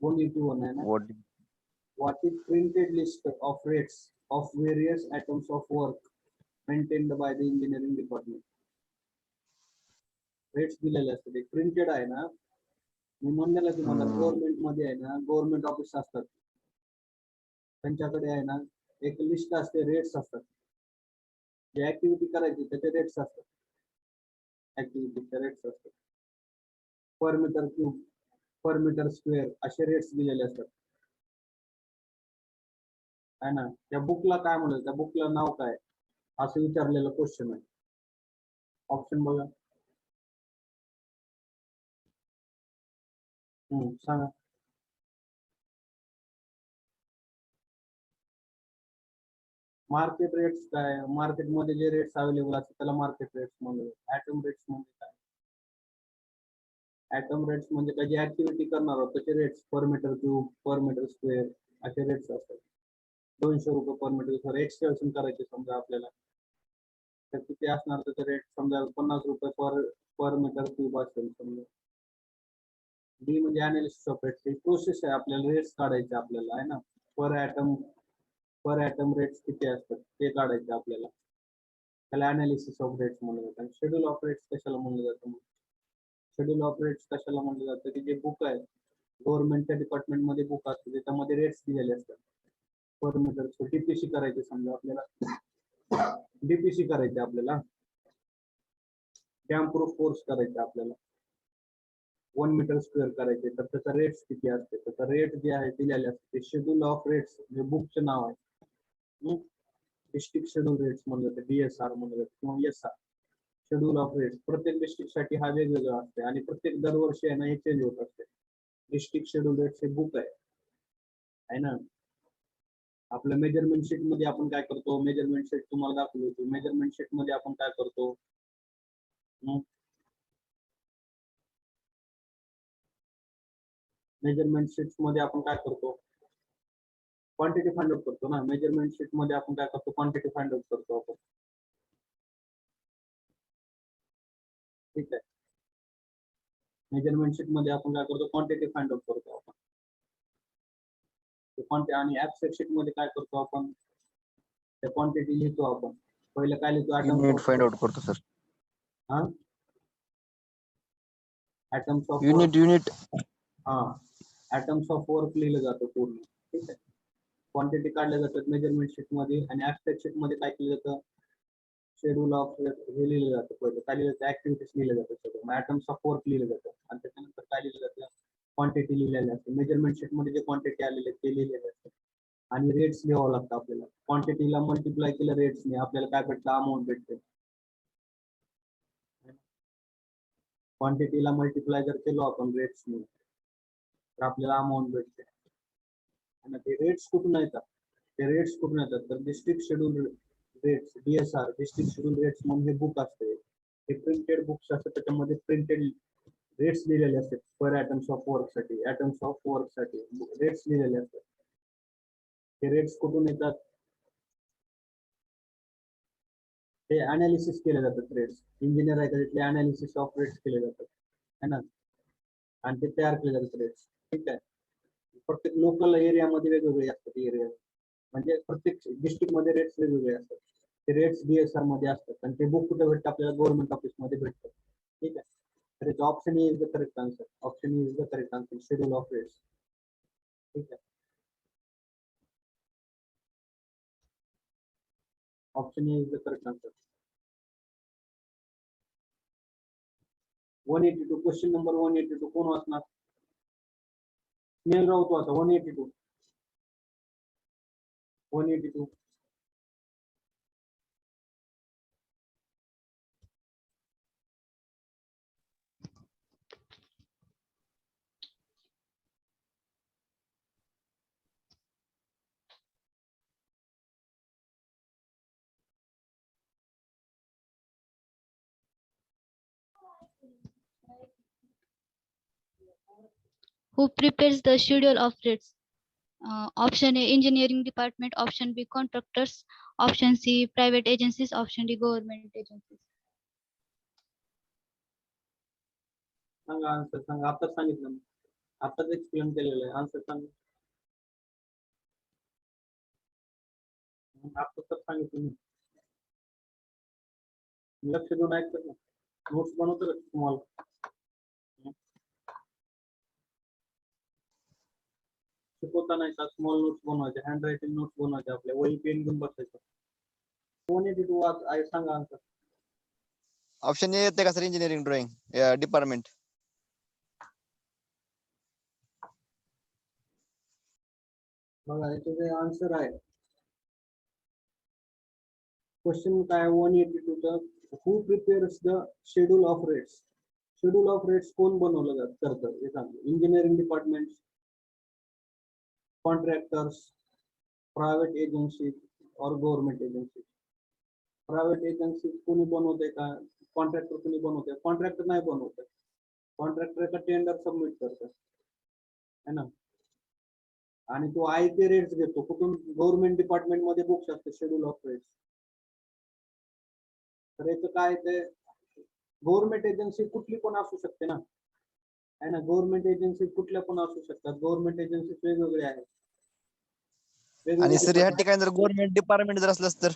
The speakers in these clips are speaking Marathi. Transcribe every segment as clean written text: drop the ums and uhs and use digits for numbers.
181 है ना. What? What is printed list of rates of various items of work maintained by the engineering department? Rates दिलेले असतात. प्रिंटेड आहे ना, मी म्हणलेलं तुम्हाला गव्हर्नमेंट मध्ये आहे ना, गव्हर्नमेंट ऑफिस असतात, त्यांच्याकडे आहे ना एक लिस्ट असते, रेट्स असतात. जे ऍक्टिव्हिटी करायची त्याचे रेट्स असतात, ऍक्टिव्हिटीचे रेट्स असतात. पर मीटर क्यूब, पर मीटर स्क्वेअर असे रेट्स दिलेले असतात, आहे ना. त्या बुकला काय म्हणलं, त्या बुकला नाव काय असं विचारलेलं क्वेश्चन आहे. ऑप्शन बघा. सांगा. मार्केट रेट्स काय, मार्केटमध्ये जे रेट्स अवेलेबल असतात त्याला मार्केट रेट्स म्हणतात. ऍटम रेट्स म्हणजे काय, ऍटम रेट्स म्हणजे काय, जी ऍक्टिव्हिटी करणार आहोत त्याचे रेट्स, पर मीटर क्यूब, पर मीटर स्क्वेअर असे रेट्स असतात. 200 रुपये पर मीटर स्क्वेअर. एक्सटेन्शन करायचे समजा आपल्याला, तर किती असणार त्याचे रेट, समजा 50 रुपये पर मीटर क्यूब असेल समजा. डी म्हणजे analysis of rates, he process आहे, आपल्याला रेट्स काढायचे आपल्याला, आहे ना. पर ऍटम रेट्स किती असतात ते काढायचे आपल्याला, त्याला अनालिसिस ऑफ रेट्स म्हणलं जातं. शेड्यूल ऑफ रेट्स कशाला म्हणलं जातं, शेड्यूल ऑफ रेट्स कशाला म्हणलं जातं, की जे बुक आहे गव्हर्नमेंटच्या डिपार्टमेंट मध्ये बुक असते त्याच्यामध्ये रेट्स दिलेले असतात. पर मीटर डीपीसी करायचे समजा आपल्याला, डीपीसी करायचे आपल्याला, डॅम प्रूफ कोर्स करायचे आपल्याला, 1 मीटर स्क्वेअर करायचे, तर त्याचा रेट्स किती असते, त्याचा रेट जे आहे दिलेले असते. ते शेड्यूल ऑफ रेट्स जे बुकचे नाव आहे, डिस्ट्रिक्ट शेड्यूल रेट्स म्हणलं जातं, DSR म्हणलं जातं किंवा SR, शेड्यूल ऑफ रेट्स. प्रत्येक डिस्ट्रिक्ट साठी हा वेगवेगळा असते आणि प्रत्येक दरवर्षी आहे ना हे चेंज होत असते. डिस्ट्रिक्ट शेड्यूल रेट्स हे बुक आहे ना. आपल्या मेजरमेंट शीट मध्ये आपण काय करतो, मेजरमेंट शीट तुम्हाला दाखवली होती. मेजरमेंट शीट मध्ये आपण काय करतो, मेजरमेंट शीट मध्ये आपण काय करतो, क्वांटिटी फाइंड आउट करतो ना. मेजरमेंट शीट मध्ये आपण काय करतो, क्वांटिटी फाइंड आउट करतो आपण, ठीक आहे. मेजरमेंट शीट मध्ये आपण काय करतो, क्वांटिटी फाइंड आउट करतो आपण. आणि ऍब्स्ट्रॅक्ट शीट मध्ये काय करतो आपण, त्या क्वांटिटी लिहितो आपण. पहिलं काय लिहितो, युनिट फाइंड आउट करतो सर. हा, ऍटम्स ऑफ युनिट हा, ऍटम्स ऑफ वर्क लिहिलं जातं पूर्ण, ठीक आहे. क्वांटिटी काढल्या जातात मेजरमेंट शीट मध्ये. आणि ऍब्स्ट्रॅक्ट शीट मध्ये काय केलं जातं, शेड्यूल ऑफ हे लिहिलं जातं. पहिलं काय लिहिलं जातं, ऍक्टिव्हिटीज लिहिलं जातं सगळं, ऍटम्स ऑफ वर्क लिहिलं जातं. आणि त्याच्यानंतर काय लिहिलं जातं, क्वांटिटी लिहिलेली असते. मेजरमेंट शीट मध्ये जे क्वांटिटी आलेले ते लिहिलेले असतात. आणि रेट्स लिहावं लागतं आपल्याला. क्वांटिटीला मल्टिप्लाय केलं रेट्सने, आपल्याला काय भेटतं, अमाऊंट भेटते. क्वांटिटीला मल्टिप्लाय जर केलो आपण रेट्सने तर आपल्याला अमाऊंट भेटते. आणि ते रेट्स कुठून येतात, ते रेट्स कुठून येतात तर district schedule rates, DSR, district schedule rates म्हणून हे बुक असते. हे प्रिंटेड बुक्स असतात, त्याच्यामध्ये प्रिंटेड रेट्स लिहिलेले असतात. पर ऍटम्स ऑफ वर्क साठी, ऍटम्स ऑफ वर्क साठी रेट्स लिहिलेले असतात. हे रेट्स कुठून येतात, ते अनालिसिस केले जातात रेट्स. इंजिनियर आहे त्यातले अनालिसिस ऑफ रेट्स केले जातात, है ना. आणि ते तयार केले जातात रेट्स, ठीक आहे. प्रत्येक लोकल एरियामध्ये वेगवेगळे असतात. एरिया म्हणजे प्रत्येक डिस्ट्रिक्ट मध्ये रेट्स वेगवेगळे असतात. ते रेट्स DSR मध्ये असतात आणि ते बुक कुठे भेटतं, आपल्याला गव्हर्नमेंट ऑफिस मध्ये भेटतं, ठीक आहे. तर option is the correct answer. Option is the correct answer, schedule of rates, ठीक आहे. Option is the correct answer. 182 question number 182 कोण वाचणार, स्नेहल राऊत वाचा. 182. Who prepares the schedule of rates? Option A, engineering department. Option B, contractors. Option C, private agencies. Option D, government agencies. सांगा आन्सर, सांगा. आता सांगितलं आताच एक्सप्लेन केलेलं आहे. आन्सर सांग. आता तर सांगितलं मी. लक्ष देऊन ऐकतात ना. नोट्स बनवतो तुम्हाला शिकवताना स्मॉल नोट्स बनवायचे, हँड रायटिंग नोट्स बनवायचे, आपल्या वही पेन घेऊन बसायचं. कोण येते तू आज सांगा आन्सर. ऑप्शन ए येते का सर इंजिनिअरिंग ड्रॉइंग डिपार्टमेंट? बघा याचं जे आन्सर आहे क्वेश्चन काय 182 चा, who prepares the schedule of rates. Schedule of rates कोण बनवलं करतं हे सांग. Engineering department, contractors, private agency और गव्हर्नमेंट एजन्सी. प्रायव्हेट एजन्सी कोणी बनवते का, कॉन्ट्रॅक्टर कोणी बनवते? कॉन्ट्रॅक्टर नाही बनवत. कॉन्ट्रॅक्टर एका टेंडर सबमिट करतात है ना, आणि तो आयते रेट्स घेतो कुठून? गव्हर्नमेंट डिपार्टमेंट मध्ये बुक्स असते शेड्यूल ऑफ रेट्स. तर याचं काय ते गव्हर्नमेंट एजन्सी कुठली पण असू शकते ना, है ना. गव्हर्नमेंट एजन्सी कुठल्या पण असू शकतात. गव्हर्नमेंट एजन्सी वेगवेगळे आहेत. आणि सर या ठिकाणी जर गव्हर्नमेंट डिपार्टमेंट जर असलं तर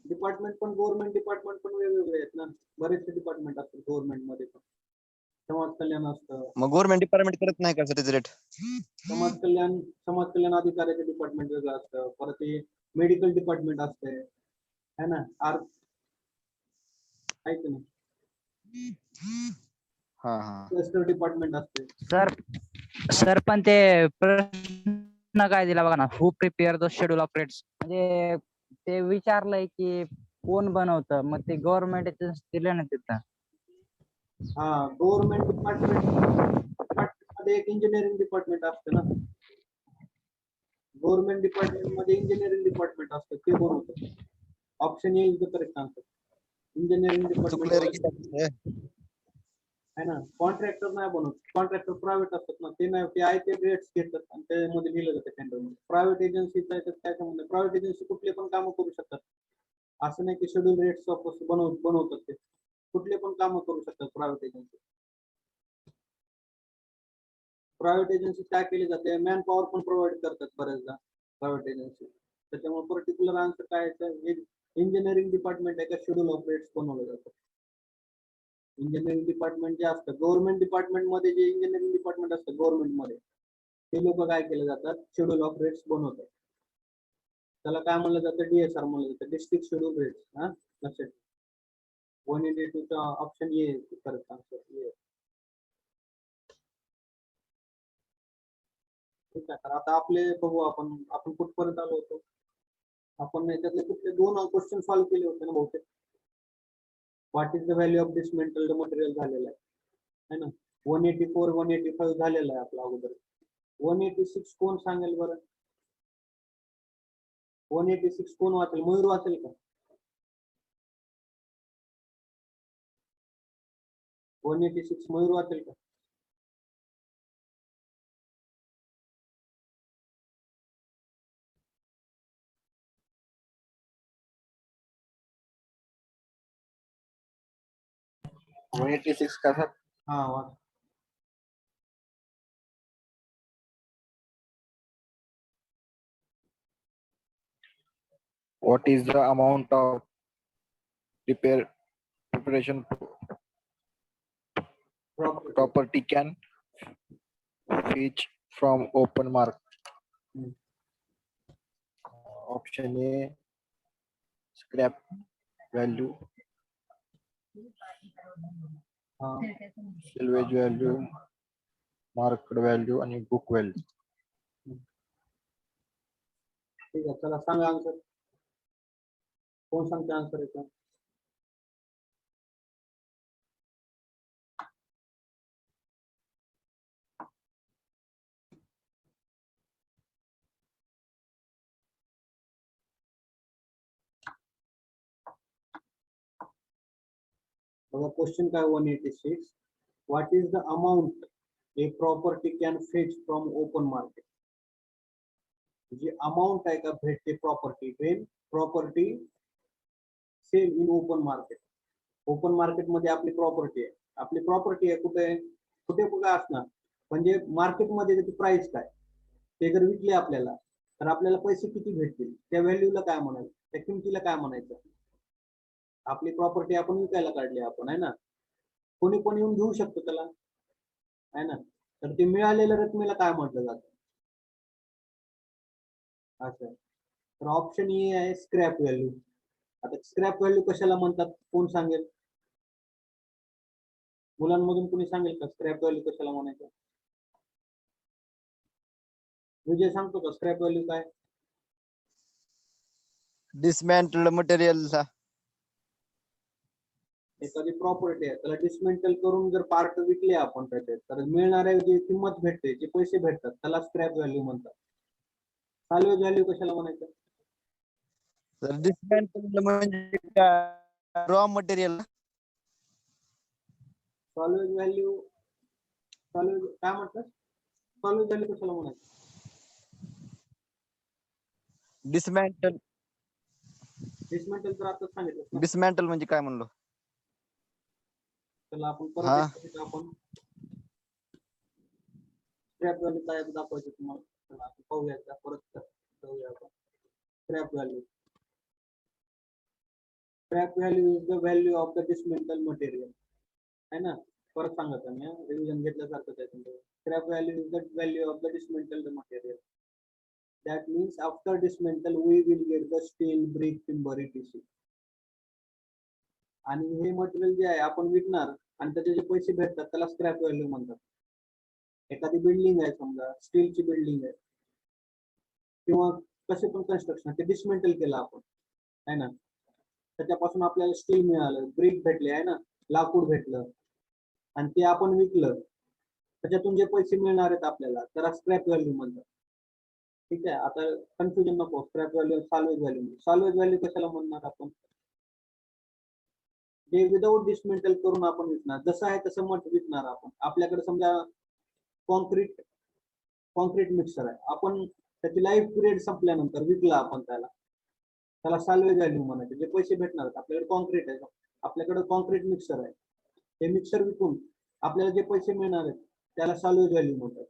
डिपार्टमेंट पण गव्हर्नमेंट डिपार्टमेंट पण वेगवेगळे आहेत ना. बरेचसे डिपार्टमेंट असतात गव्हर्नमेंट मध्ये पण. समाज कल्याण असतं. मग गव्हर्नमेंट डिपार्टमेंट करत नाही का सर त्याचे रेट? समाज कल्याण अधिकाऱ्याचे डिपार्टमेंट वेगळं असतं. परत ते मेडिकल डिपार्टमेंट असते है ना. आहे की नाही. क्लस्टर डिपार्टमेंट असते. सर पण ते प्रश्न काय दिला बघा ना, who prepare the schedule of rates, म्हणजे ते विचारलंय की कोण बनवतं, मग ते गव्हर्नमेंट दिले ना तिथं. हा, गव्हर्नमेंट डिपार्टमेंट मध्ये एक इंजिनिअरिंग डिपार्टमेंट असतं ना. गव्हर्नमेंट डिपार्टमेंट मध्ये इंजिनिअरिंग डिपार्टमेंट असतं, ते बनवतं. Option A is the correct answer. Engineering department है ना. कॉन्ट्रॅक्टर नाही बनवत. कॉन्ट्रॅक्टर प्रायव्हेट असतात ना, ते नाही, ते आहे ते रेट्स घेतात आणि त्यामध्ये लिहिलं जातं टेंडर मध्ये. प्रायव्हेट एजन्सीचा याच्यात काय संबंध? प्रायव्हेट एजन्सी कुठले पण कामं करू शकतात. असं नाही की शेड्यूल रेट्स बनवतात. ते कुठले पण कामं करू शकतात प्रायव्हेट एजन्सी. प्रायव्हेट एजन्सी काय केली जाते, मॅन पॉवर पण प्रोव्हाइड करतात बऱ्याचदा प्रायव्हेट एजन्सी. त्याच्यामुळे पर्टिक्युलर आन्सर काय आहे, इंजिनिअरिंग डिपार्टमेंट आहे का शेड्यूल ऑफ रेट्स बनवलं जातं. इंजिनिअरिंग डिपार्टमेंट जे असतं गव्हर्नमेंट डिपार्टमेंट मध्ये, जे इंजिनिअरिंग डिपार्टमेंट असतं गव्हर्नमेंट मध्ये, ते लोक काय केले जातात, शेड्यूल ऑफ रेट्स बनवतात. त्याला काय म्हणलं जातं? DSR म्हणलं जातं, डिस्ट्रिक्ट शेड्यूल रेट्स. हा, लक्षात. 182 चा ऑप्शन ए करेक्ट आन्सर. ठीक आहे. तर आता आपले बघू आपण कुठपर्यंत आलो होतो. आपण याच्यातले कुठले 2 क्वेश्चन सॉल्व्ह केले होते ना बहुतेक. What is the value of dismantled material झालेला आहे ना. 184 185 झालेला आहे आपला अगोदर. 186 कोण सांगेल बरं? 186 कोण वाचेल? मयूर वाचेल का? 186 मयूर वाचेल का? का सर? हा, वाच. What is the amount of preparation property can fetch from open market? Option A, scrap value, हा, salvage value, market value आणि book value. ठीक आहे. चला सांगा आन्सर. कोण सांगते आन्सर याचा? बघा क्वेश्चन काय 186. What is the amount a property can fetch from open market. जी अमाउंट आहे का भेटते property, property sale in open market. Open market मध्ये आपली प्रॉपर्टी आहे. आपली प्रॉपर्टी आहे कुठे कुठे असणार? म्हणजे मार्केटमध्ये त्याची प्राइस काय, ते जर विकले आपल्याला तर आपल्याला पैसे किती भेटतील, त्या व्हॅल्यूला काय म्हणायचं, त्या किमतीला काय म्हणायचं. आपली प्रॉपर्टी आपण विकायला काढली आपण, आहे ना, कोणी पण येऊन घेऊ शकतो त्याला, आहे ना, तर ते मिळालेल्या रकमेला काय म्हटलं जातं. असं. तर ऑप्शन ए आहे स्क्रॅप व्हॅल्यू. आता स्क्रॅप व्हॅल्यू कशाला म्हणतात, कोण सांगेल? मुलांमधून कोणी सांगेल का स्क्रॅप व्हॅल्यू कशाला म्हणायचं? विजय सांगतो का स्क्रॅप व्हॅल्यू काय? डिसमॅन्टल्ड मटेरियलचा. एखादी प्रॉपर्टी आहे त्याला डिसमेंटल करून जर पार्ट विकले आपण त्याचे, तर मिळणाऱ्या जी किंमत भेटते, जे पैसे भेटतात, त्याला स्क्रॅप व्हॅल्यू म्हणतात. सॅल्वेज व्हॅल्यू कशाला म्हणायचं? तर डिसमॅन्टल्ड म्हणजे काय, रॉ मटेरियल. सॅल्वेज व्हॅल्यू, सॅल्वेज काय म्हणतात, सॅल्वेज व्हॅल्यू कशाला म्हणायचं? डिसमॅन्टल. डिसमेंटल तर आताच सांगितलं ना. डिसमॅन्टल म्हणजे काय म्हणलो? त्याला आपण हा. परत आपण स्क्रॅप व्हॅल्यू काय दाखवायचं तुम्हाला, चला आपण पाहूया एकदा, परत जाऊया आपण. Scrap value, scrap value is the value of the dismantle material, है ना. परत सांगत मी, रिव्हिजन घेतल्यासारखंच आहे तुमचं. Scrap value is the value of the dismantle material. That means after dismantle we will get the steel, brick, timber, etc. आणि हे मटेरियल जे आहे आपण विकणार आणि त्याचे जे पैसे भेटतात त्याला स्क्रॅप व्हॅल्यू म्हणतात. एखादी बिल्डिंग आहे, समजा स्टीलची बिल्डिंग आहे किंवा कसे पण कन्स्ट्रक्शन, ते डिसमेंटल केलं आपण, आहे ना, त्याच्यापासून आपल्याला स्टील मिळालं, ब्रिक भेटले, आहे ना, लाकूड भेटलं, आणि ते आपण विकलं, त्याच्यातून जे पैसे मिळणार आहेत आपल्याला त्याला स्क्रॅप व्हॅल्यू म्हणतात. ठीक आहे, आता कन्फ्युजन नको. Scrap value, salvage value. Salvage value कशाला म्हणणार आपण? जे विदाऊट डिसमेंटल करून आपण विकणार, जसं आहे तसं मट विकणार आपण. आपल्याकडे समजा कॉन्क्रीट मिक्सर आहे, आपण त्याची लाईफ पिरियड संपल्यानंतर विकला आपण त्याला, त्याला सॅल्वेज व्हॅल्यू म्हणायचं. जे पैसे भेटणार आहेत, आपल्याकडे कॉन्क्रीट आहे, आपल्याकडे कॉन्क्रीट मिक्सर आहे, हे मिक्सर विकून आपल्याला जे पैसे मिळणार आहेत त्याला सॅल्वेज व्हॅल्यू म्हणतात.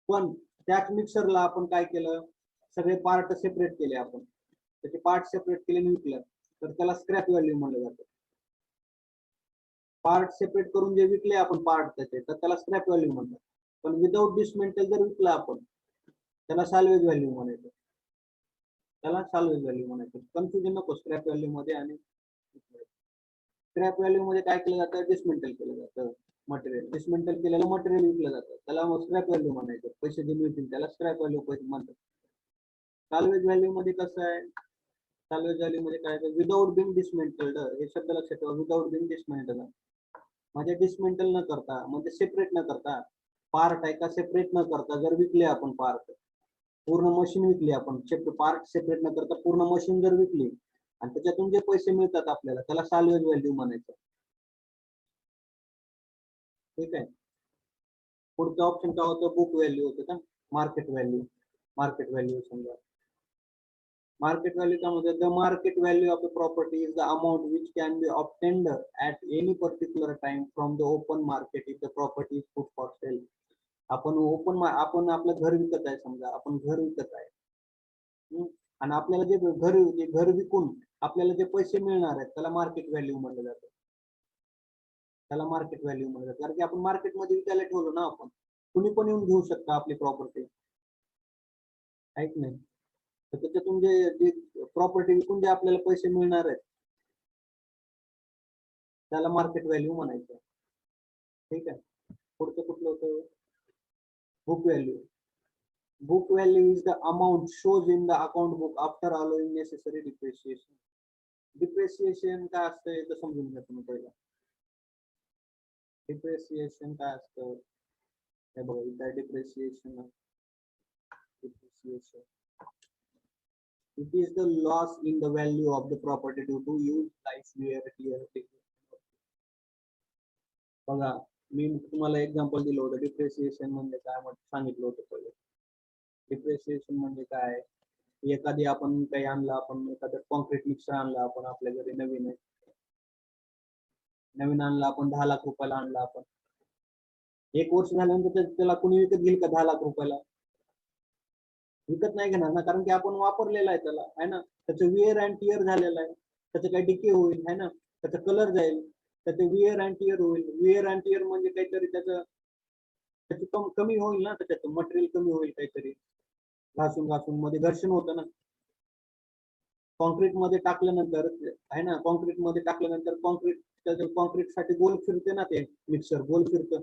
पण त्याच मिक्सरला आपण काय केलं, सगळे पार्ट सेपरेट केले, आपण त्याचे पार्ट सेपरेट केले आणि विकलं, तर त्याला स्क्रॅप व्हॅल्यू म्हणलं जातं. पार्ट सेपरेट करून जे विकले आपण पार्ट त्याचे, तर त्याला स्क्रॅप व्हॅल्यू म्हणतात. पण विदाऊट डिसमेंटल जर विकला आपण, त्याला सॅल्वेज व्हॅल्यू म्हणायचं, त्याला सॅल्वेज व्हॅल्यू म्हणायचं. कन्फ्युजन नको स्क्रॅप व्हॅल्यू मध्ये आणि स्क्रॅप व्हॅल्यू मध्ये काय केलं जातं, डिसमेंटल केलं जातं मटेरियल. डिसमेंटल केलेलं मटेरियल विकलं जातं, त्याला स्क्रॅप व्हॅल्यू म्हणायचं. पैसे जे मिळतील त्याला स्क्रॅप व्हॅल्यू पैसे म्हणतात. सॅल्वेज व्हॅल्यू मध्ये कसं आहे, सॅल्वेज व्हॅल्यू मध्ये काय, विदाऊट बिंग डिसमेंटल्ड, हे शब्द लक्षात ठेवा, विदाऊट बिंग डिसमेंटल्ड म्हणजे डिसमेंटल न करता, म्हणजे सेपरेट न करता, पार्ट आहे का सेपरेट न करता जर विकले आपण पार्ट, पूर्ण मशीन विकली आपण, पार्ट सेपरेट न करता पूर्ण मशीन जर विकली आणि त्याच्यातून जे पैसे मिळतात आपल्याला, त्याला सॅल्वेज व्हॅल्यू म्हणायचं. ठीक आहे. पुढचं ऑप्शन काय होतं, बुक व्हॅल्यू होतं का, मार्केट व्हॅल्यू. मार्केट व्हॅल्यू समजा, मार्केट व्हॅल्यू काय म्हणतात, the market value of the property is the amount which can be obtained at any particular time from the open market if the property is put for sale. आपण आपलं घर विकत आहे, समजा आपण घर विकत आहे, आणि आपल्याला जे घर विकून आपल्याला जे पैसे मिळणार आहेत त्याला मार्केट व्हॅल्यू म्हणलं जातं. त्याला मार्केट व्हॅल्यू म्हणलं जातं, कारण की आपण मार्केटमध्ये विकायला ठेवलो ना, आपण कुणी पण येऊन घेऊ शकता आपली प्रॉपर्टी, ऐक नाही, तर त्याच्यातून जे प्रॉपर्टी विकून जे आपल्याला पैसे मिळणार आहेत त्याला मार्केट व्हॅल्यू म्हणायचं. ठीक आहे. पुढचं कुठलं होतं, book value. Book value is the amount shows in the account book after allowing necessary depreciation. Depreciation काय असतं हे समजून घ्या तुम्ही पहिला. Depreciation काय असतं, हे बघा इथे depreciation. It is the loss in the value of the property due to use, life, wear, tear. बघा मी तुम्हाला एक्झाम्पल दिलं होतं, डिप्रिसिएशन म्हणजे काय सांगितलं होतं पहिले. डिप्रिसिएशन म्हणजे काय, एखादी आपण काही आणलं, आपण एखादं कॉन्क्रीट मिक्सर आणलं आपण आपल्या घरी, नवीन आहे, नवीन आणलं आपण, 10 लाख रुपयाला आणलं आपण, 1 वर्ष झाल्यानंतर त्याला कोणी विकत घेईल का 10 लाख रुपयाला? विकत नाही घेणार ना, कारण की आपण वापरलेला आहे त्याला, आहे ना. त्याचं विअर अँड टिअर झालेलं आहे, त्याचं काही डिके होईल, आहे ना, त्याचा कलर जाईल, त्याचे विअर अँड टिअर होईल. विअर अँड टिअर म्हणजे काहीतरी त्याची कमी होईल ना, त्याच्यात मटेरियल कमी होईल काहीतरी, घासून घासून मध्ये घर्षण होतं ना. कॉन्क्रीट मध्ये टाकल्यानंतर, आहे ना, कॉन्क्रीट मध्ये टाकल्यानंतर कॉन्क्रीट साठी गोल फिरते ना, ते मिक्सर गोल फिरतं,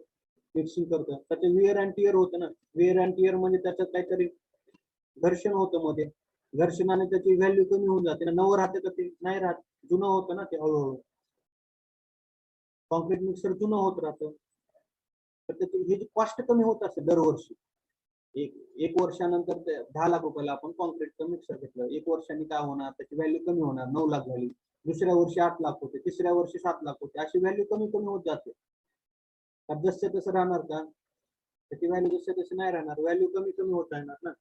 मिक्सिंग करतं, त्याचे विअर अँड टिअर होतं ना. विअर अँड टिअर म्हणजे त्याच्यात काहीतरी घर्षण होतं मध्ये, घर्षणाने त्याची व्हॅल्यू कमी होऊन जाते ना. नवं राहते का ते? नाही राहत, जुनं होतं ना ते हळूहळू. कॉन्क्रीट मिक्सर जुनं होत राहतं, तर त्याची ह्याची कॉस्ट कमी होत असते दरवर्षी. एक वर्षानंतर 10 लाख रुपयाला आपण कॉन्क्रीटचं मिक्सर घेतलं, 1 वर्षांनी काय होणार, त्याची व्हॅल्यू कमी होणार, 9 लाख झाली. दुसऱ्या वर्षी 8 लाख होते, तिसऱ्या वर्षी 7 लाख होते, अशी व्हॅल्यू कमी कमी होत जाते. जसं तसं राहणार का? त्याची व्हॅल्यू जसं तसं नाही राहणार, व्हॅल्यू कमी कमी होत राहणार ना,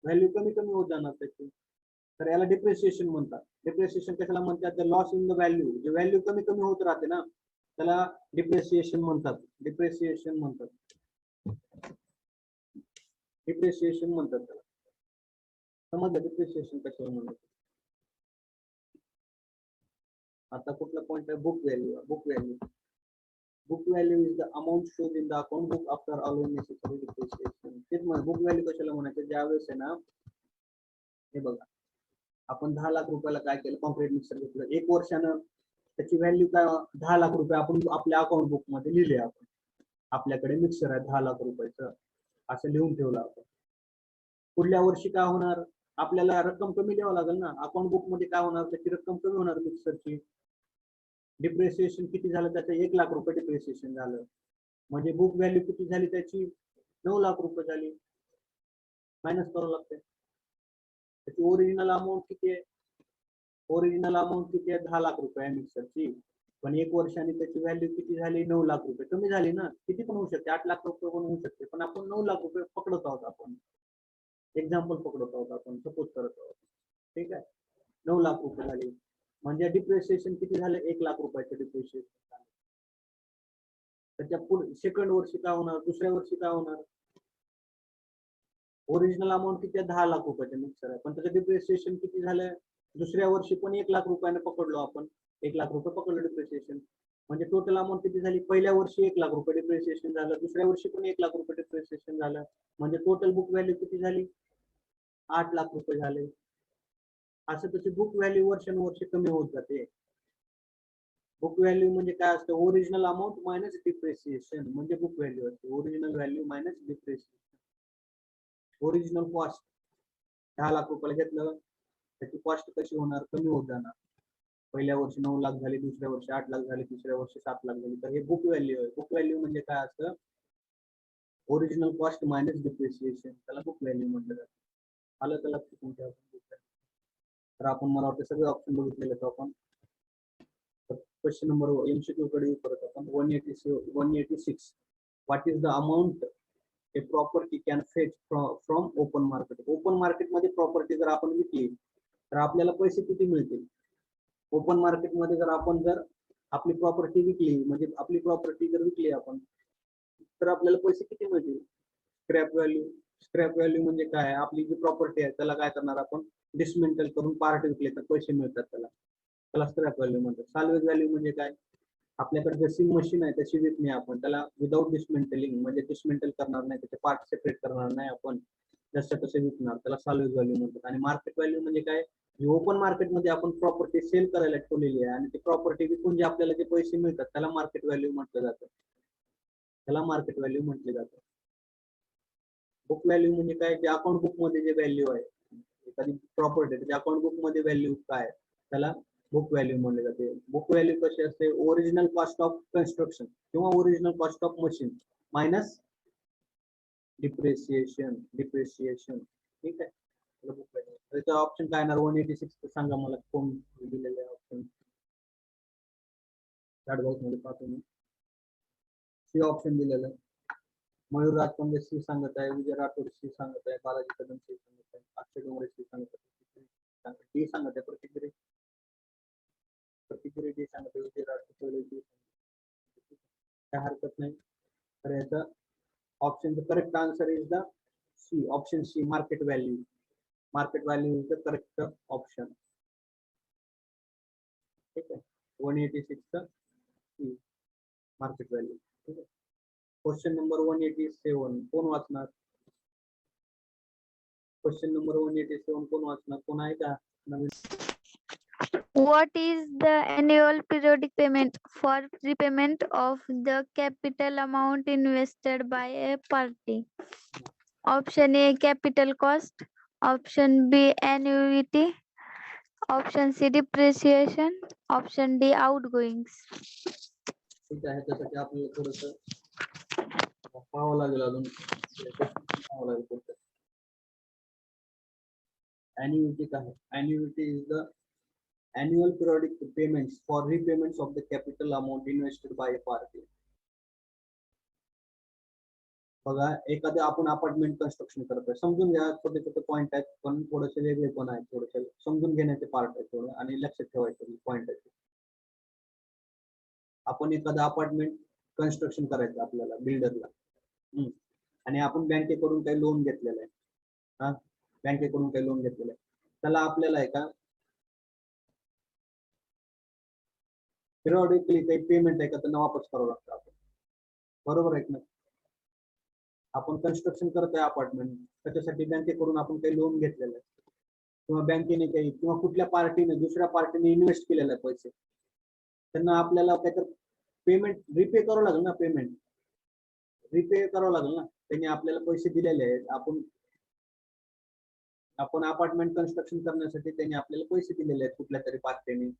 व्हॅल्यू कमी कमी होत जाणार त्याची. तर याला डिप्रिसिएशन म्हणतात. डिप्रिसिएशन कशाला म्हणतात? The loss in the value, जे व्हॅल्यू कमी कमी होत राहते ना, त्याला डिप्रिसिएशन म्हणतात. डिप्रिसिएशन म्हणतात, डिप्रिसिएशन म्हणतात त्याला. समजलं डिप्रिसिएशन कशाला म्हणतात? आता कुठला पॉइंट आहे? Book value. Book value, book value is the amount shows in the account book after allowing necessary depreciation. तेच मग बुक व्हॅल्यू कशाला म्हणायचं? ज्यावेळेस आहे ना, हे बघा, आपण 10 लाख रुपयाला काय केलं, कॉन्क्रीट मिक्सर घेतलं, 1 वर्षानं त्याची व्हॅल्यू काय, 10 लाख रुपये आपण आपल्या अकाउंट बुक मध्ये लिहिले. आपण आपल्याकडे मिक्सर आहे 10 लाख रुपयाचं, असं लिहून ठेवलं आपण. पुढल्या वर्षी काय होणार? आपल्याला रक्कम कमी द्यावं लागेल ना. अकाउंट बुक मध्ये काय होणार? त्याची रक्कम कमी होणार मिक्सरची. डिप्रिसिएशन किती झालं त्याचं? 1 लाख रुपये डिप्रिसिएशन झालं, म्हणजे बुक व्हॅल्यू किती झाली त्याची? 9 लाख रुपये झाली. मायनस करावं लागते. त्याची ओरिजिनल अमाऊंट किती आहे? ओरिजिनल अमाऊंट किती आहे? 10 लाख रुपये आहे मिक्सरची, पण 1 वर्षाने त्याची व्हॅल्यू किती झाली? 9 लाख रुपये. कमी झाली ना. किती पण होऊ शकते, 8 लाख रुपये पण होऊ शकते, पण आपण 9 लाख रुपये पकडत आहोत. आपण एक्झाम्पल पकडत आहोत, आपण सपोज करत आहोत. ठीक आहे, 9 लाख रुपये झाले, म्हणजे डिप्रिसिएशन किती झालं? 1 लाख रुपयाचं डिप्रिसिएशन झालं. त्याच्या पुढे सेकंड वर्षी काय होणार? दुसऱ्या वर्षी काय होणार? ओरिजिनल अमाऊंट किती आहे? 10 लाख रुपयाचे मिक्सर आहे, पण त्याचं डिप्रिसिएशन किती झालं? दुसऱ्या वर्षी पण 1 लाख रुपयाने पकडलो आपण, 1 लाख रुपये पकडलं डिप्रिसिएशन, म्हणजे टोटल अमाऊंट किती झाली? पहिल्या वर्षी 1 लाख रुपये डिप्रिसिएशन झालं, दुसऱ्या वर्षी पण 1 लाख रुपये डिप्रिसिएशन झालं, म्हणजे टोटल बुक व्हॅल्यू किती झाली? 8 लाख रुपये झाले. असं त्याची बुक व्हॅल्यू वर्षानुवर्ष कमी होत जाते. बुक व्हॅल्यू म्हणजे काय असतं? ओरिजिनल अमाऊंट मायनस डिप्रिसिएशन म्हणजे बुक व्हॅल्यू असते. Original value minus depreciation. Original cost 10 lakh रुपयाला घेतलं, त्याची कॉस्ट कशी होणार? कमी होत जाणार. पहिल्या वर्षी 9 लाख झाली, दुसऱ्या वर्षी 8 लाख झाली, तिसऱ्या वर्षी 7 लाख झाली. तर हे बुक व्हॅल्यू आहे. बुक व्हॅल्यू म्हणजे काय असतं? ओरिजिनल कॉस्ट मायनस डिप्रिसिएशन, त्याला बुक व्हॅल्यू म्हटलं जातं. आलं तर लक्षात तुमच्या? तर आपण, मला वाटतं सगळे ऑप्शन बघितलेले आहेत आपण. क्वेश्चन नंबर MCQ कडे येऊ परत आपण. 186. What is the amount A property can fetch from open market? Open market मध्ये प्रॉपर्टी जर आपण विकली तर आपल्याला पैसे किती मिळतील? ओपन मार्केटमध्ये जर आपली प्रॉपर्टी विकली, म्हणजे आपली प्रॉपर्टी जर विकली आपण, तर आपल्याला पैसे किती मिळतील? Scrap value. स्क्रॅप व्हॅल्यू म्हणजे काय? आपली जी प्रॉपर्टी आहे त्याला काय करणार आपण? डिसमेंटल करून पार्ट विकले तर पैसे मिळतात, त्याला स्क्रॅप व्हॅल्यू म्हणतात. साल्वेज व्हॅल्यू म्हणजे काय? आपल्याकडे जशी मशीन आहे तशी विकणे आपण, त्याला विदाउट डिसमेंटलिंग, म्हणजे डिसमेंटल करणार नाही, त्याचे पार्ट सेपरेट करणार नाही आपण, जसं तसे विकणार, त्याला साल्वेज व्हॅल्यू म्हणतात. आणि मार्केट व्हॅल्यू म्हणजे काय? ओपन मार्केटमध्ये आपण प्रॉपर्टी सेल करायला ठेवलेली आहे आणि ती प्रॉपर्टी विकून जे आपल्याला जे पैसे मिळतात त्याला मार्केट व्हॅल्यू म्हटलं जातं. त्याला मार्केट व्हॅल्यू म्हटले जातं. बुक व्हॅल्यू म्हणजे काय? जे अकाउंट बुक मध्ये जे व्हॅल्यू आहे एखादी प्रॉपर्टी, त्याच्या अकाउंट बुक मध्ये व्हॅल्यू काय, त्याला बुक व्हॅल्यू म्हणले जाते. बुक व्हॅल्यू कशी असते? ओरिजिनल कॉस्ट ऑफ कन्स्ट्रक्शन किंवा original cost of machine minus depreciation. ठीक आहे. त्याचा ऑप्शन काय येणार? 186 सांगा मला, कोण दिलेले ऑप्शन? चॅट बॉक्स मध्ये पाहतो मी. सी ऑप्शन दिलेलं आहे. मयूर राजपंडे सी सांगत आहे, विजय राठोड सी सांगत आहे, बालाजी कदम सी सांगत आहे, अक्षय डोंगरे सी सांगत आहे, डी सांगत आहे, प्रतिक्रिया डी सांगत आहे, विजय राठोड डी. काय हरकत नाही. तर याचा option the correct answer is the C, option C, market value. Market value is the correct option. ठीक आहे, 186 चा सी मार्केट व्हॅल्यू. ठीक आहे. क्वेश्चन नंबर 187 कोण वाचणार? क्वेश्चन नंबर 187 कोण वाचणार? कोण आहे का नवीन? What is the annual periodic payment for repayment of the capital amount invested by a party? Option A, capital cost. Option B, annuity. Option C, depreciation. Option D, outgoings. ठीक आहे, त्यासाठी आपल्याला थोडस पाहावं लागेल, अजून पाहावं लागेल पुढचं. Annuity काय? Annuity is the annual periodic payments for repayments of the capital amount invested by a party. बघा, एखादं आपण अपार्टमेंट कन्स्ट्रक्शन करतोय, समजून घ्या, छोटे छोटे पॉईंट आहेत पण थोडेसे वेगळे पण आहेत, थोडेसे समजून घेण्याचे पार्ट आहे थोडं, आणि लक्षात ठेवायचे पॉईंट आहे. आपण एखादं अपार्टमेंट कन्स्ट्रक्शन करायचं आपल्याला बिल्डरला, आणि आपण बँकेकडून काही लोन घेतलेलं आहे. हा, बँकेकडून काही लोन घेतलेलं आहे, त्याला आपल्याला आहे का पिरियॉडिकली काही पेमेंट आहे का त्यांना वापस करावं लागतं आपण, बरोबर आहे ना? आपण कन्स्ट्रक्शन करतोय अपार्टमेंट, त्याच्यासाठी बँकेकडून आपण काही लोन घेतलेलं आहे, किंवा बँकेने काही किंवा कुठल्या पार्टीने दुसऱ्या पार्टीने इन्व्हेस्ट केलेलं आहे पैसे, त्यांना आपल्याला काहीतरी पेमेंट रिपे करावं लागेल ना, पेमेंट रिपे करावं लागेल ना. त्यांनी आपल्याला पैसे दिलेले आहेत, आपण अपार्टमेंट कन्स्ट्रक्शन करण्यासाठी त्यांनी आपल्याला पैसे दिलेले आहेत कुठल्या तरी पार्टीने,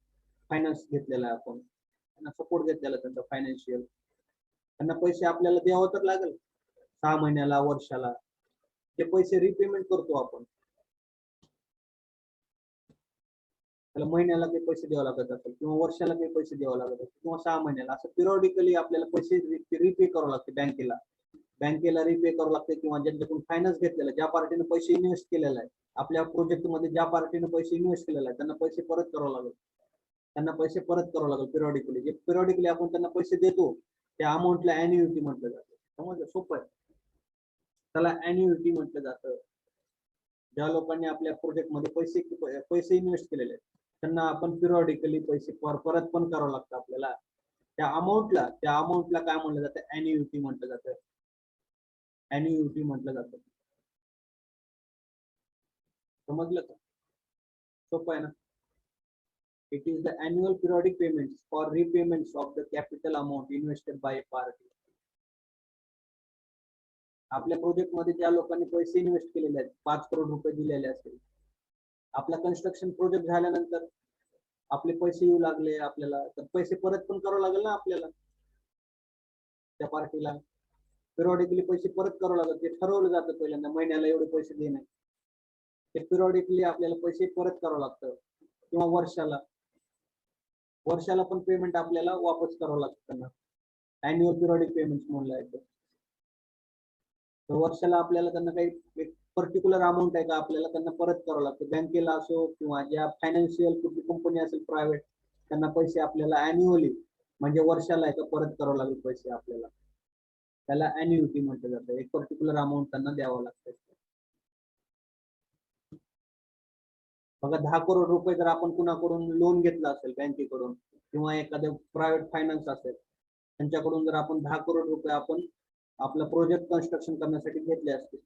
फायनान्स घेतलेला आहे, आपण त्यांना सपोर्ट घेतलेला त्यांचा फायनान्शियल, त्यांना पैसे आपल्याला द्यावं तर लागेल 6 महिन्याला, वर्षाला. ते पैसे रिपेमेंट करतो आपण, त्याला महिन्याला काही पैसे द्यावे लागत असेल किंवा वर्षाला काही पैसे द्यावे लागत असेल किंवा 6 महिन्याला, असं पिरियॉडिकली आपल्याला पैसे रिपे करावे लागते बँकेला रिपे करावं लागते, किंवा ज्यांच्याकडून फायनान्स घेतलेला, ज्या पार्टीने पैसे इन्व्हेस्ट केलेला आहे आपल्या प्रोजेक्ट मध्ये, ज्या पार्टीने पैसे इन्व्हेस्ट केलेला आहे त्यांना पैसे परत करावं लागेल, पिरियॉडिकली. जे पिरियॉडिकली आपण त्यांना पैसे देतो त्या अमाऊंटला अॅन्युइटी म्हटलं जातं. समजलं? सोपं आहे, त्याला अॅन्युइटी म्हटलं जातं. ज्या लोकांनी आपल्या प्रोजेक्ट मध्ये पैसे इन्व्हेस्ट केलेले आहेत त्यांना आपण पिरियॉडिकली पैसे परत पण करावं लागतं आपल्याला. त्या अमाऊंटला काय म्हटलं जातं? अॅन्युइटी म्हटलं जातं. अॅन्युइटी म्हटलं जातं. समजलं का? सोपं आहे ना? It is the annual periodic payments for repayments of the capital amount invested by a party. आपल्या प्रोजेक्ट मध्ये ज्या लोकांनी पैसे इन्व्हेस्ट केलेले आहेत, 5 करोड रुपये दिलेले असतील, आपला कन्स्ट्रक्शन प्रोजेक्ट झाल्यानंतर आपले पैसे येऊ लागले आपल्याला, तर पैसे परत पण करावं लागेल ना आपल्याला, त्या पार्टीला पिरियॉडिकली पैसे परत करावं लागेल. ते ठरवलं जातं पहिल्यांदा, महिन्याला एवढे पैसे देणे, ते पिरियॉडिकली आपल्याला पैसे परत करावं लागतं, किंवा वर्षाला पण पेमेंट आपल्याला वापस करावं लागतं त्यांना. अॅन्युअल पिरियॉडिक पेमेंट म्हणलं आहे. तर वर्षाला आपल्याला त्यांना काही एक पर्टिक्युलर अमाऊंट आहे का आपल्याला त्यांना परत करावं लागतं, बँकेला असो किंवा ज्या फायनान्शियल कुठली कंपनी असेल प्रायव्हेट, त्यांना पैसे आपल्याला अॅन्युअली म्हणजे वर्षाला आहे का परत करावं लागेल पैसे आपल्याला, त्याला अॅन्युइटी म्हटलं जातं. एक पर्टिक्युलर अमाऊंट त्यांना द्यावं लागतं. बघा, 10 करोड रुपये जर आपण कुणाकडून लोन घेतला असेल बँकेकडून किंवा एखादं प्रायव्हेट फायनान्स असेल त्यांच्याकडून, जर आपण 10 करोड रुपये आपण आपलं प्रोजेक्ट कन्स्ट्रक्शन करण्यासाठी घेतले असतील,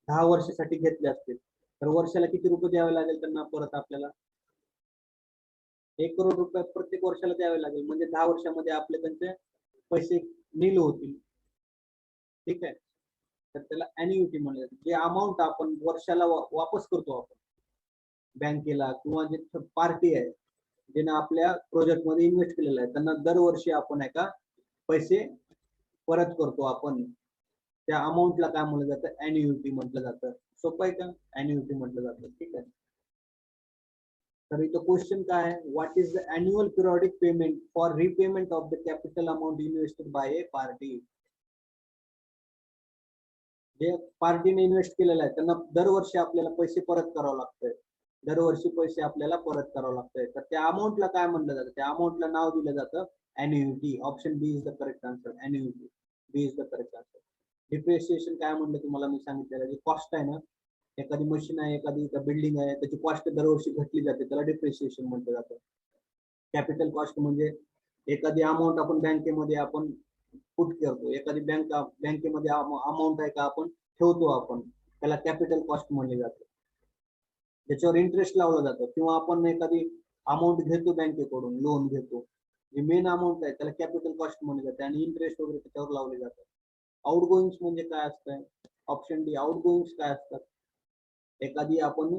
10 वर्षासाठी घेतले असतील, तर वर्षाला किती रुपये द्यावे लागेल त्यांना परत आपल्याला? 1 करोड रुपये प्रत्येक वर्षाला द्यावे लागेल, म्हणजे 10 वर्षामध्ये आपले त्यांचे पैसे नील होतील. ठीक आहे, तर त्याला अॅन्युइटी म्हणलं जातं. जे अमाऊंट आपण वर्षाला वापस करतो आपण बँकेला, किंवा जे पार्टी आहे ज्याने आपल्या प्रोजेक्ट मध्ये इन्व्हेस्ट केलेलं आहे, त्यांना दरवर्षी आपण आहे का पैसे परत करतो आपण, त्या अमाऊंटला काय म्हटलं जातं? अॅन्युइटी म्हटलं जातं. सोपं आहे का? अॅन्युइटी म्हटलं जातं. ठीक आहे, तर इथं क्वेश्चन काय आहे? What is the annual periodic payment for repayment of the capital amount invested by a party? जे पार्टीने इन्व्हेस्ट केलेलं आहे त्यांना दरवर्षी आपल्याला पैसे परत करावं लागतंय, दरवर्षी पैसे आपल्याला परत करावं लागतंय. तर त्या अमाऊंटला काय म्हणलं जातं? त्या अमाऊंटला नाव दिलं जातं annuity. Option B is the correct answer. Annuity. B is the correct answer. Depreciation काय म्हणलं तुम्हाला मी सांगितलेलं, जी कॉस्ट आहे ना, एखादी मशीन आहे, एखादी बिल्डिंग आहे, त्याची कॉस्ट दरवर्षी घटली जाते, त्याला डिप्रिशिएशन म्हटलं जातं. कॅपिटल कॉस्ट म्हणजे एखादी अमाऊंट आपण बँकेमध्ये आपण पुट करतो, एखादी बँकेमध्ये अमाऊंट आहे का आपण ठेवतो, आपण त्याला कॅपिटल कॉस्ट म्हणले जाते. त्याच्यावर इंटरेस्ट लावला जातो. किंवा आपण एखादी अमाऊंट घेतो बँकेकडून, लोन घेतो, जे मेन अमाऊंट आहे त्याला कॅपिटल कॉस्ट म्हणले जाते आणि इंटरेस्ट वगैरे त्याच्यावर लावले जातात. आउटगोईंग्स म्हणजे काय असतं? Option D. आउटगोईंग्स काय असतात? एखादी आपण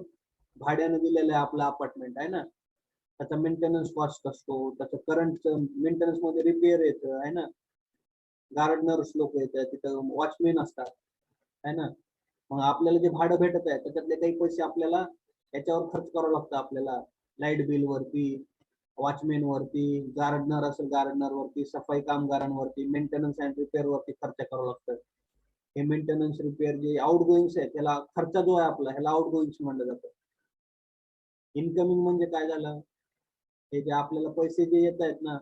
भाड्याने दिलेलं आहे आपलं अपार्टमेंट आहे ना, त्याचा मेंटेनन्स कॉस्ट असतो, त्याचं करंट मेंटेनन्स मध्ये रिपेअर येतं आहे ना, गार्डनर्स लोक येतात, तिथं वॉचमेन असतात आहे ना. मग आपल्याला जे भाडं भेटत आहे त्याच्यातले काही पैसे आपल्याला याच्यावर खर्च करावं लागतं, आपल्याला लाईट बिल वरती, वॉचमॅन वरती, गार्डनर असेल गार्डनर वरती, सफाई कामगारांवरती, मेंटेनन्स अँड रिपेअर वरती खर्च करावं लागतं. हे मेंटेनन्स रिपेअर जे आउटगोईंग्स आहे त्याला खर्च जो आहे आपला, ह्याला आउटगोईंग्स म्हणलं जातं. इनकमिंग म्हणजे काय झालं? हे जे आपल्याला पैसे जे येत आहेत ना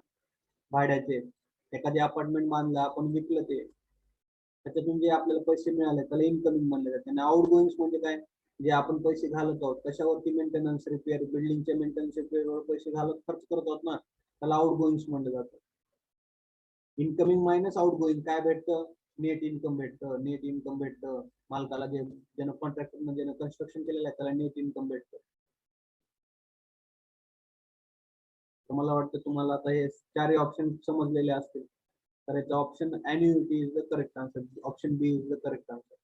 भाड्याचे, एखादी अपार्टमेंट बांधलं आपण, विकलं, ते त्याच्यातून जे आपल्याला पैसे मिळाले त्याला इनकमिंग म्हणले जाते. आणि आउटगोईंग्स म्हणजे काय? जे आपण पैसे घालत आहोत कशावरती, मेंटेनन्स रिपेअर, बिल्डिंगच्या मेंटेनन्स रिपेअरवर पैसे घालत खर्च करत आहोत ना, त्याला आउटगोईंग्स म्हणलं जातं. इनकमिंग मायनस आउटगोईंग काय भेटतं? नेट इन्कम भेटतं. नेट इन्कम भेटतं मालकाला, जे ज्यानं कॉन्ट्रॅक्टर म्हणजे कन्स्ट्रक्शन केलेलं आहे त्याला नेट इन्कम भेटतं. तर मला वाटतं तुम्हाला आता हे चारही ऑप्शन समजलेले असतील. तर याचा option annuity is the correct answer. Option B is the correct answer.